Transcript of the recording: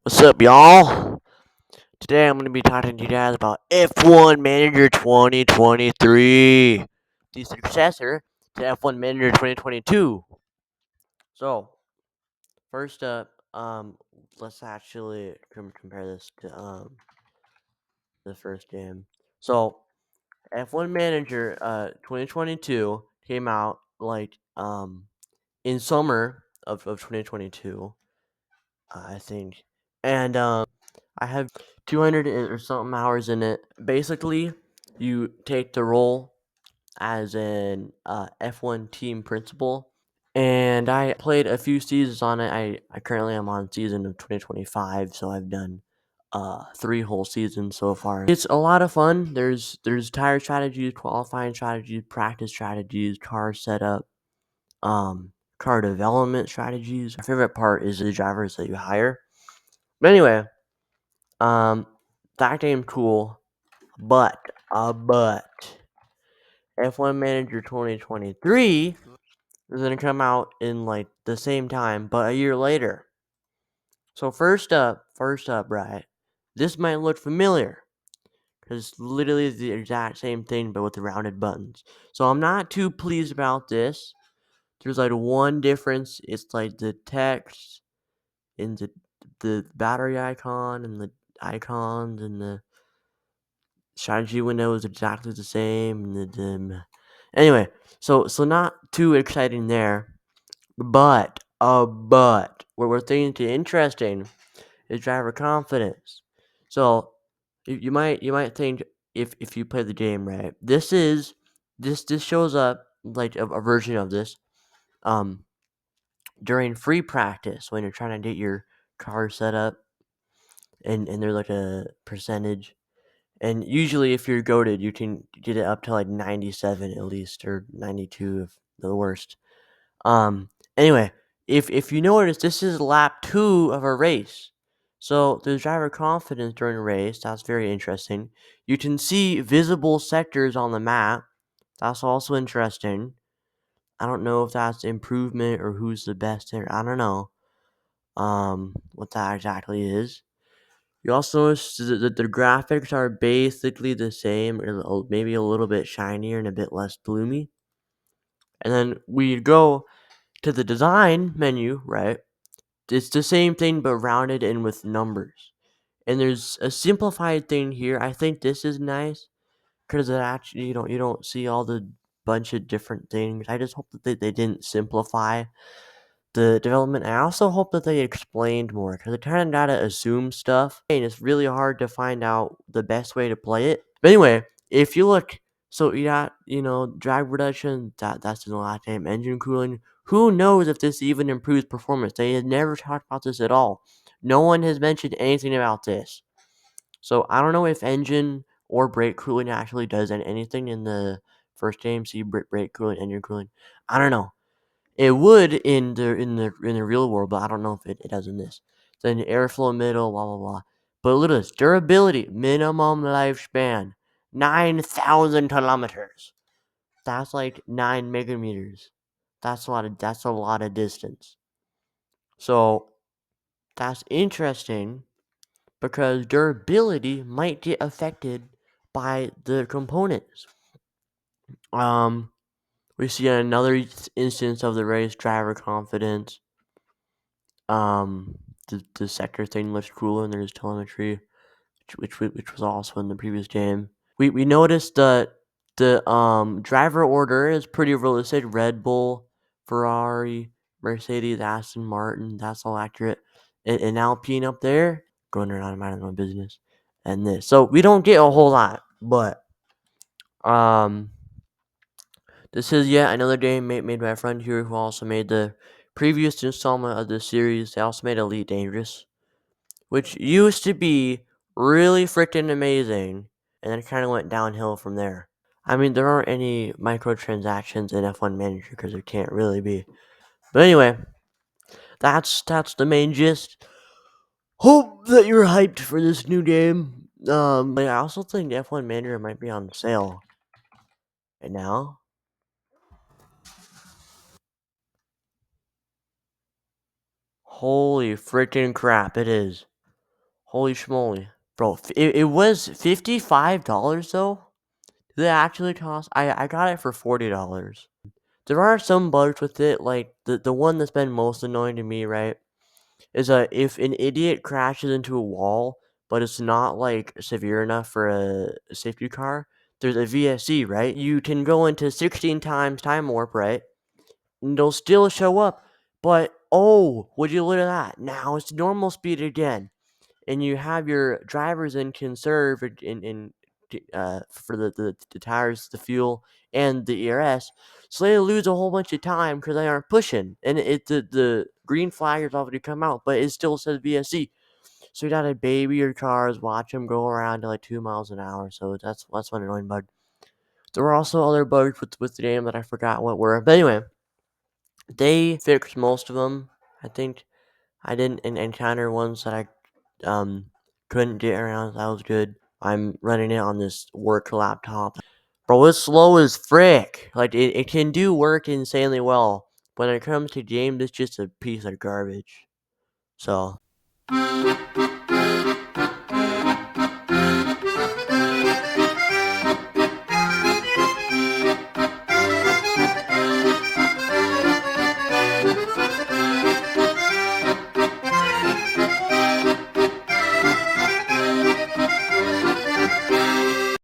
What's up, y'all? Today I'm going to be talking to you guys about F1 Manager 2023, the successor to F1 Manager 2022. So, first up, let's actually compare this to the first game. So, F1 Manager 2022 came out in summer of 2022, I think, and I have 200 or something hours in it. Basically, you take the role as an F1 team principal, and I played a few seasons on it. I currently am on season of 2025, so I've done 3 whole seasons so far. It's a lot of fun. There's tire strategies, qualifying strategies, practice strategies, car setup, car development strategies. My favorite part is the drivers that you hire. But anyway, um, that game's cool. But F1 Manager 2023 is gonna come out in like the same time, but a year later. So first up, right? This might look familiar because it's literally the exact same thing, but with the rounded buttons. So I'm not too pleased about this. There's like one difference. It's like the text in the battery icon and the icons and the strategy window is exactly the same. Anyway, so not too exciting there, but what we're thinking interesting is driver confidence. So you might think if you play the game right, this shows up like a version of this um during free practice when you're trying to get your car set up, and there's like a percentage. And usually, if you're goated, you can get it up to like 97 at least, or 92 if the worst. Anyway, if you notice, this is lap 2 of a race. So there's driver confidence during a race. That's very interesting. You can see visible sectors on the map. That's also interesting. I don't know if that's improvement or who's the best there. I don't know what that exactly is. You also notice that the graphics are basically the same, or maybe a little bit shinier and a bit less gloomy. And then we go to the design menu, right? It's the same thing but rounded and with numbers. And there's a simplified thing here. I think this is nice because it actually you don't see all the bunch of different things. I just hope that they didn't simplify the development. I also hope that they explained more because it kind of gotta assume stuff, and it's really hard to find out the best way to play it. But anyway, if you look, so you got drag reduction. That's in the last game. Engine cooling. Who knows if this even improves performance? They had never talked about this at all. No one has mentioned anything about this. So I don't know if engine or brake cooling actually does anything in the first game. See brake cooling, engine cooling. I don't know. It would in the real world, but I don't know if it does in this. Then airflow middle, blah blah blah. But look at this durability, minimum lifespan, 9,000 kilometers. That's like 9 megameters. That's a lot of distance. So that's interesting because durability might get affected by the components. Um, we see another instance of the race driver confidence. Um, the sector thing looks cool, and there's telemetry, which was also in the previous game. We noticed that the driver order is pretty realistic. Red Bull, Ferrari, Mercedes, Aston Martin. That's all accurate. And Alpine up there, going around minding my own business, and this. So we don't get a whole lot, but um, this is yet another game made by a friend here who also made the previous installment of the series. They also made Elite Dangerous, which used to be really freaking amazing, and then it kind of went downhill from there. I mean, there aren't any microtransactions in F1 Manager because there can't really be. But anyway, that's the main gist. Hope that you're hyped for this new game. But I also think F1 Manager might be on sale right now. Holy freaking crap, it is. Holy schmoly. Bro, it was $55 though? Did it actually cost? I got it for $40. There are some bugs with it, like the one that's been most annoying to me, right? Is if an idiot crashes into a wall, but it's not like severe enough for a safety car, there's a VSC, right? You can go into 16 times time warp, right? And they'll still show up. But oh, would you look at that? Now it's normal speed again. And you have your drivers in conserve for the tires, the fuel, and the ERS, so they lose a whole bunch of time because they aren't pushing, and the green flag has already come out, but it still says VSC. So you gotta baby your cars, watch them go around to like 2 miles an hour. So that's one annoying bug. There were also other bugs with the game that I forgot what were, but anyway, they fixed most of them. I think I didn't encounter ones that I couldn't get around. That was good. I'm running it on this work laptop. Bro, it's slow as frick. Like it can do work insanely well. But when it comes to games, it's just a piece of garbage. So